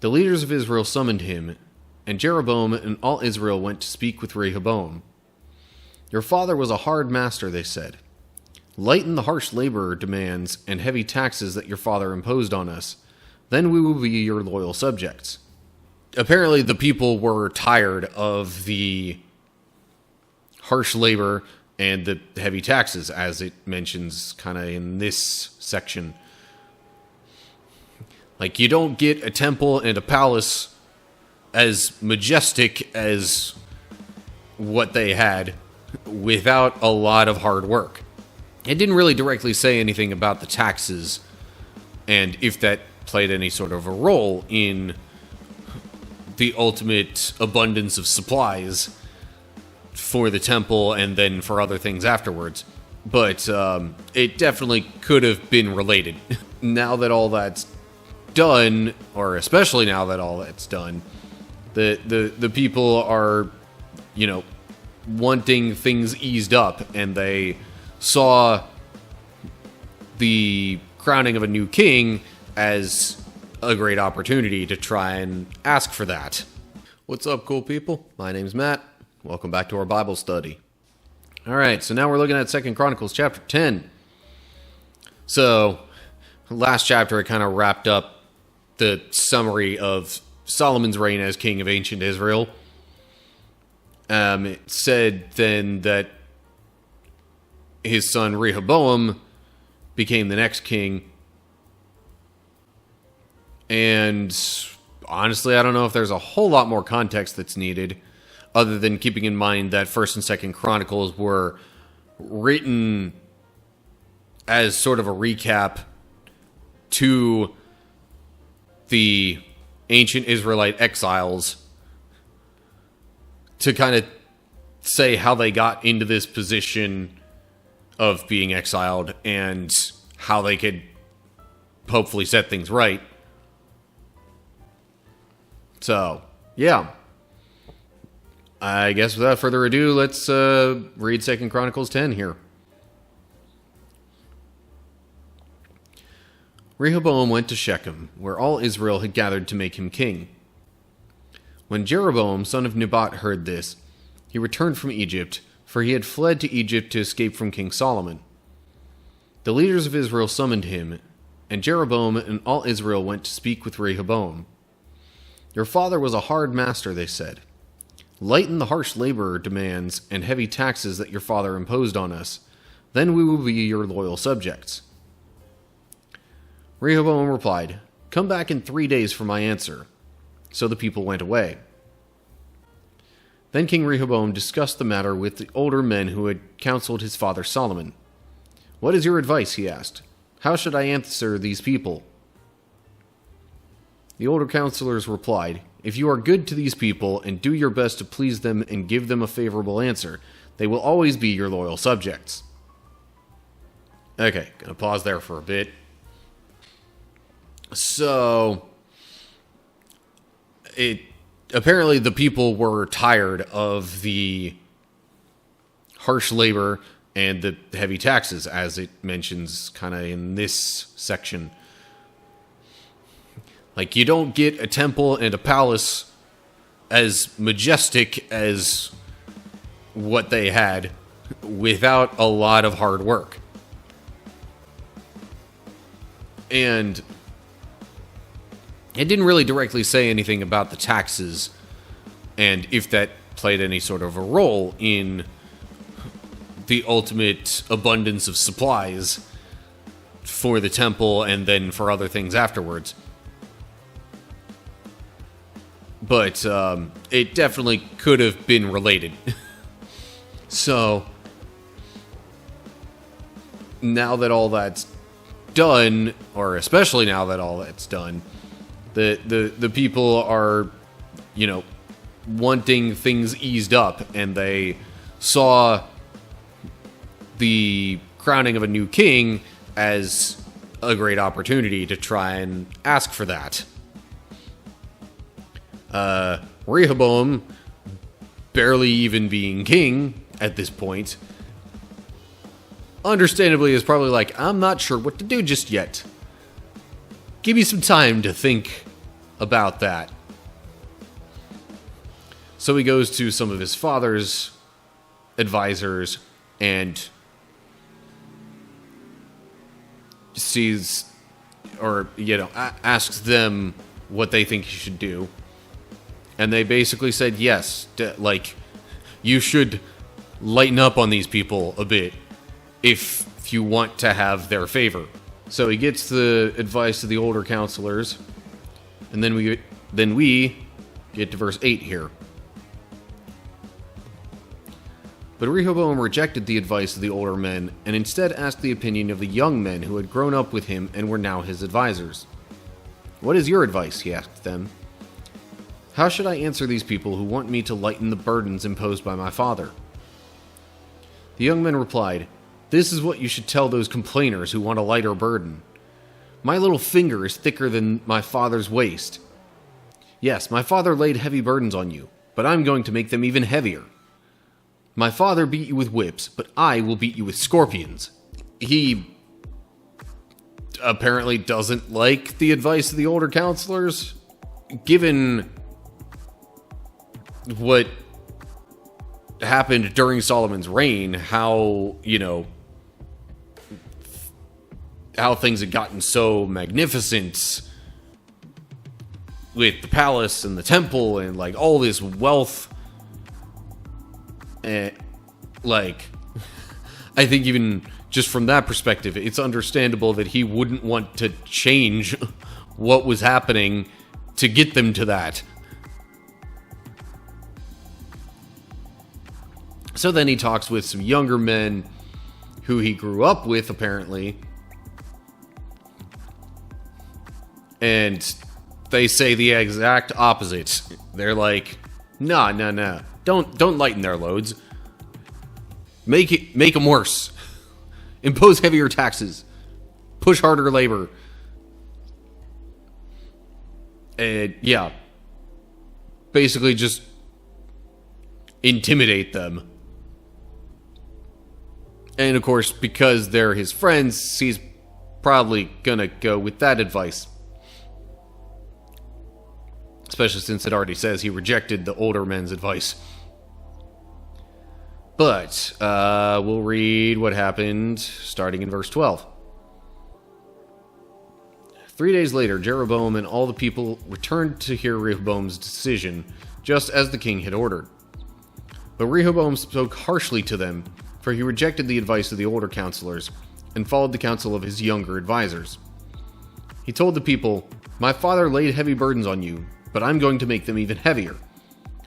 The leaders of Israel summoned him, and Jeroboam and all Israel went to speak with Rehoboam. Your father was a hard master, they said. Lighten the harsh labor demands and heavy taxes that your father imposed on us. Then we will be your loyal subjects. Apparently the people were tired of the harsh labor and the heavy taxes, as it mentions kind of in this section. Like, you don't get a temple and a palace as majestic as what they had without a lot of hard work. It didn't really directly say anything about the taxes and if that played any sort of a role in the ultimate abundance of supplies for the temple and then for other things afterwards. But it definitely could have been related. Now that all that's done, or especially now that all that's done, the people are, wanting things eased up, and they saw the crowning of a new king as a great opportunity to try and ask for that. What's up, cool people? My name's Matt. Welcome back to our Bible study. Alright, so now we're looking at 2 Chronicles chapter 10. So, last chapter it kind of wrapped up the summary of Solomon's reign as king of ancient Israel. It said then that his son Rehoboam became the next king. And honestly, I don't know if there's a whole lot more context that's needed, other than keeping in mind that 1st and 2nd Chronicles were written as sort of a recap to the ancient Israelite exiles, to kind of say how they got into this position of being exiled and how they could hopefully set things right. So, yeah. I guess without further ado, let's read 2 Chronicles 10 here. Rehoboam went to Shechem, where all Israel had gathered to make him king. When Jeroboam, son of Nebat, heard this, he returned from Egypt, for he had fled to Egypt to escape from King Solomon. The leaders of Israel summoned him, and Jeroboam and all Israel went to speak with Rehoboam. Your father was a hard master, they said. Lighten the harsh labor demands and heavy taxes that your father imposed on us. Then we will be your loyal subjects. Rehoboam replied, Come back in 3 days for my answer. So the people went away. Then King Rehoboam discussed the matter with the older men who had counseled his father Solomon. What is your advice? He asked. How should I answer these people? The older counselors replied, If you are good to these people and do your best to please them and give them a favorable answer, they will always be your loyal subjects. Okay, gonna pause there for a bit. So, apparently the people were tired of the harsh labor and the heavy taxes, as it mentions kind of in this section. Like, you don't get a temple and a palace as majestic as what they had without a lot of hard work. And it didn't really directly say anything about the taxes and if that played any sort of a role in the ultimate abundance of supplies for the temple and then for other things afterwards. But it definitely could have been related. So, now that all that's done, or especially now that all that's done, the people are, wanting things eased up, and they saw the crowning of a new king as a great opportunity to try and ask for that. Rehoboam, barely even being king at this point, understandably is probably like, I'm not sure what to do just yet. Give me some time to think about that. So he goes to some of his father's advisors and sees, or, asks them what they think he should do. And they basically said, yes, you should lighten up on these people a bit if you want to have their favor. So he gets the advice of the older counselors, and then we get to verse 8 here. But Rehoboam rejected the advice of the older men, and instead asked the opinion of the young men who had grown up with him and were now his advisors. "What is your advice?" he asked them. "How should I answer these people who want me to lighten the burdens imposed by my father?" The young men replied, "This is what you should tell those complainers who want a lighter burden. My little finger is thicker than my father's waist. Yes, my father laid heavy burdens on you, but I'm going to make them even heavier. My father beat you with whips, but I will beat you with scorpions." He apparently doesn't like the advice of the older counselors, given what happened during Solomon's reign, how things had gotten so magnificent with the palace and the temple and all this wealth. And I think even just from that perspective, it's understandable that he wouldn't want to change what was happening to get them to that. So then he talks with some younger men who he grew up with, apparently. And they say the exact opposite. They're like, nah. Don't lighten their loads. Make them worse. Impose heavier taxes. Push harder labor. And basically just intimidate them. And of course, because they're his friends, he's probably gonna go with that advice. Especially since it already says he rejected the older men's advice. But we'll read what happened starting in verse 12. 3 days later, Jeroboam and all the people returned to hear Rehoboam's decision, just as the king had ordered. But Rehoboam spoke harshly to them, for he rejected the advice of the older counselors and followed the counsel of his younger advisors. He told the people, "My father laid heavy burdens on you, but I'm going to make them even heavier.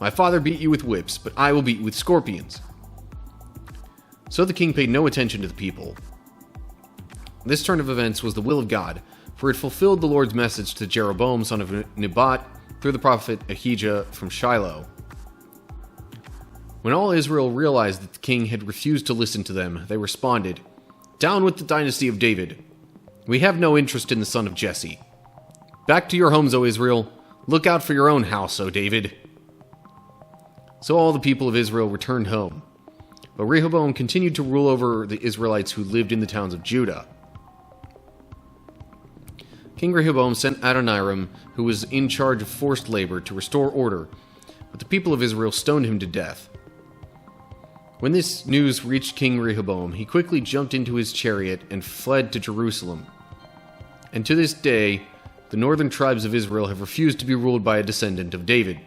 My father beat you with whips, but I will beat you with scorpions." So the king paid no attention to the people. This turn of events was the will of God, for it fulfilled the Lord's message to Jeroboam, son of Nebat, through the prophet Ahijah from Shiloh. When all Israel realized that the king had refused to listen to them, they responded, "Down with the dynasty of David. We have no interest in the son of Jesse. Back to your homes, O Israel. Look out for your own house, O David." So all the people of Israel returned home. But Rehoboam continued to rule over the Israelites who lived in the towns of Judah. King Rehoboam sent Adoniram, who was in charge of forced labor, to restore order, but the people of Israel stoned him to death. When this news reached King Rehoboam, he quickly jumped into his chariot and fled to Jerusalem. And to this day, the northern tribes of Israel have refused to be ruled by a descendant of David.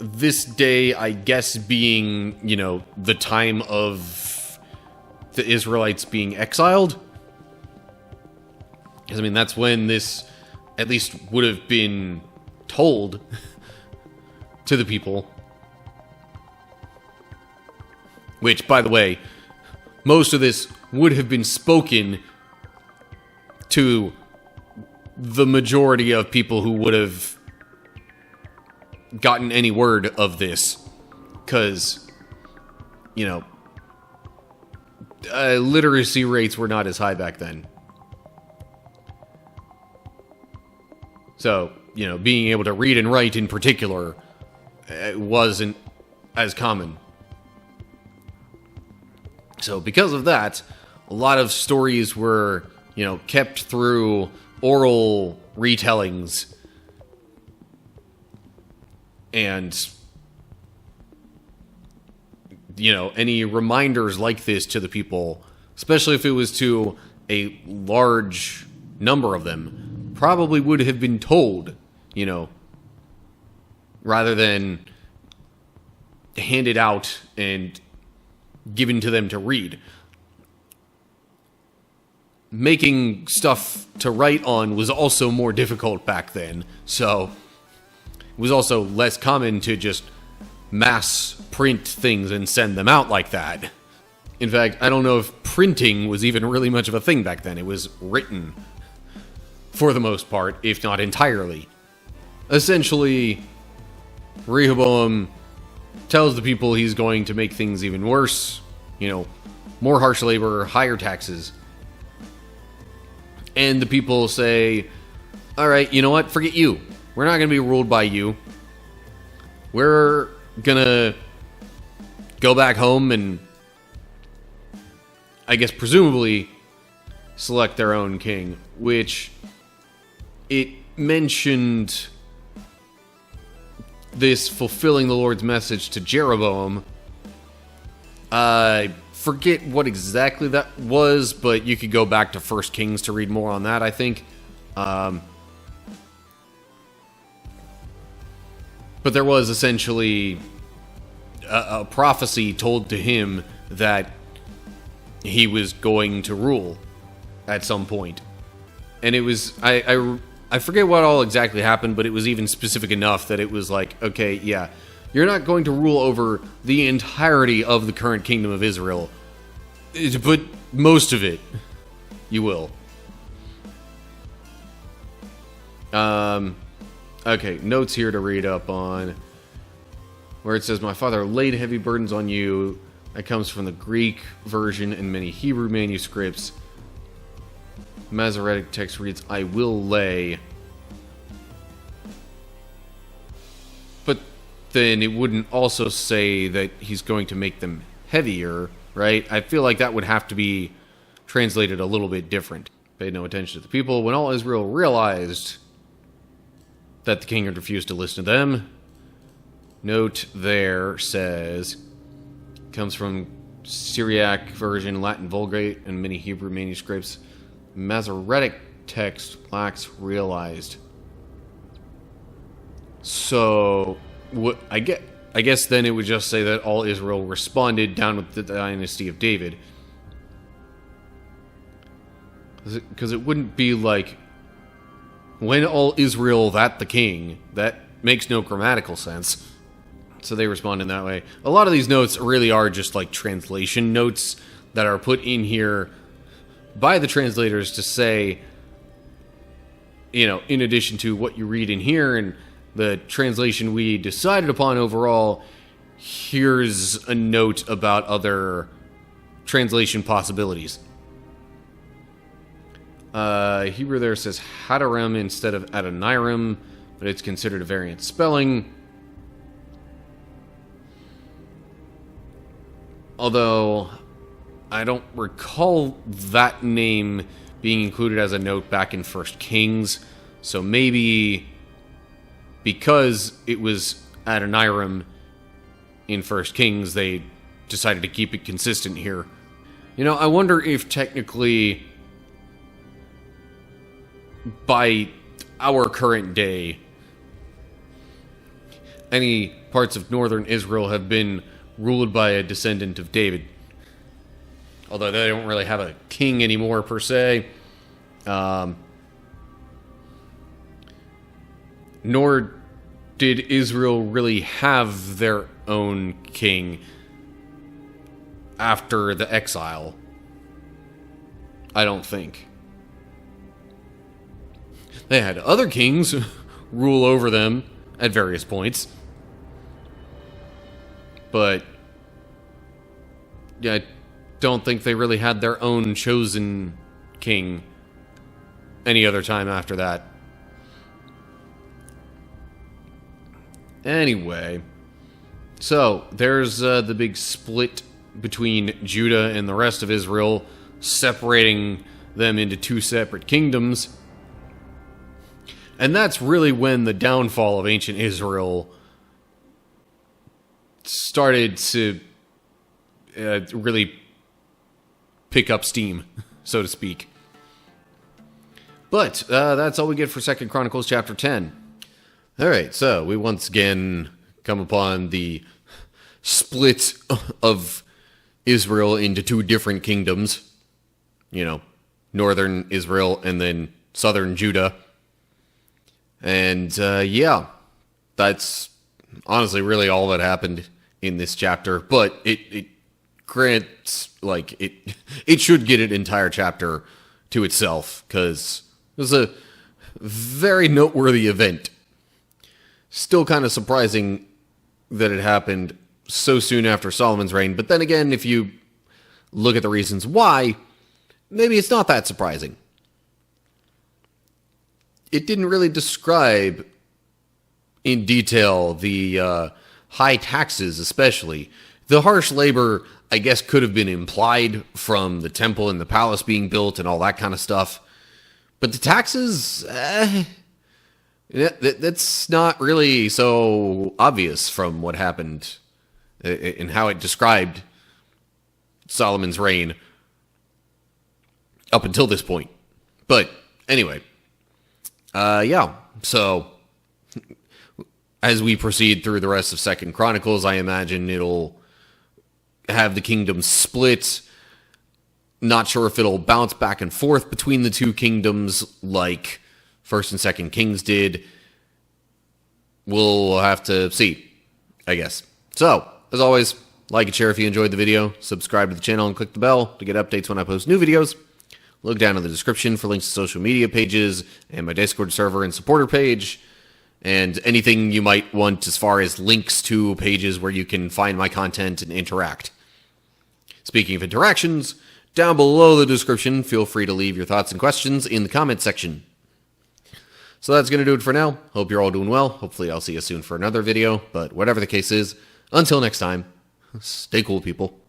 This day, I guess, being, the time of the Israelites being exiled. Because, that's when this at least would have been told to the people. Which, by the way, most of this would have been spoken to the majority of people who would have gotten any word of this, because literacy rates were not as high back then. So being able to read and write in particular wasn't as common. So because of that, a lot of stories were kept through oral retellings and, any reminders like this to the people, especially if it was to a large number of them, probably would have been told, rather than handed out and given to them to read. Making stuff to write on was also more difficult back then, so it was also less common to just mass print things and send them out like that. In fact, I don't know if printing was even really much of a thing back then. It was written, for the most part, if not entirely. Essentially, Rehoboam tells the people he's going to make things even worse. More harsh labor, higher taxes. And the people say, all right, you know what? Forget you. We're not going to be ruled by you. We're going to go back home and, I guess, presumably select their own king, which it mentioned this fulfilling the Lord's message to Jeroboam. I forget what exactly that was, but you could go back to 1 Kings to read more on that, I think. But there was essentially a prophecy told to him that he was going to rule at some point. And it was, I forget what all exactly happened, but it was even specific enough that it was like, okay, yeah, you're not going to rule over the entirety of the current kingdom of Israel, but most of it, you will. Okay, notes here to read up on, where it says, my father laid heavy burdens on you. That comes from the Greek version and many Hebrew manuscripts. Masoretic text reads, I will lay. But then it wouldn't also say that he's going to make them heavier, right? I feel like that would have to be translated a little bit different. Paid no attention to the people. When all Israel realized that the king had refused to listen to them, note there says, comes from Syriac version, Latin Vulgate, and many Hebrew manuscripts. Masoretic text lacks realized. So, I guess then it would just say that all Israel responded down with the dynasty of David. Because it wouldn't be like, when all Israel that the king. That makes no grammatical sense. So they respond in that way. A lot of these notes really are just like translation notes that are put in here by the translators to say, in addition to what you read in here and the translation we decided upon overall, here's a note about other translation possibilities. Hebrew there says Hadarim instead of Adoniram, but it's considered a variant spelling. Although, I don't recall that name being included as a note back in 1 Kings, so maybe because it was Adoniram in 1 Kings, they decided to keep it consistent here. I wonder if technically, by our current day, any parts of northern Israel have been ruled by a descendant of David. Although they don't really have a king anymore, per se. Nor did Israel really have their own king after the exile. I don't think. They had other kings rule over them at various points. But yeah, I don't think they really had their own chosen king any other time after that. Anyway, so there's the big split between Judah and the rest of Israel, separating them into two separate kingdoms. And that's really when the downfall of ancient Israel started to really pick up steam, so to speak. But that's all we get for 2 Chronicles chapter 10. All right, so we once again come upon the split of Israel into two different kingdoms. You know, northern Israel and then southern Judah. And yeah, that's honestly really all that happened in this chapter. But it grants, like, it should get an entire chapter to itself, because it was a very noteworthy event. Still kind of surprising that it happened so soon after Solomon's reign. But then again, if you look at the reasons why, maybe it's not that surprising. It didn't really describe in detail the high taxes, especially. The harsh labor, I guess, could have been implied from the temple and the palace being built and all that kind of stuff. But the taxes, that's not really so obvious from what happened and how it described Solomon's reign up until this point. But anyway, yeah, so as we proceed through the rest of 2 Chronicles, I imagine it'll have the kingdom split. Not sure if it'll bounce back and forth between the two kingdoms like 1st and 2nd Kings did. We'll have to see, I guess. So, as always, like and share if you enjoyed the video, subscribe to the channel and click the bell to get updates when I post new videos. Look down in the description for links to social media pages and my Discord server and supporter page, and anything you might want as far as links to pages where you can find my content and interact. Speaking of interactions, down below the description, feel free to leave your thoughts and questions in the comment section. So that's going to do it for now. Hope you're all doing well. Hopefully I'll see you soon for another video, but whatever the case is, until next time, stay cool, people.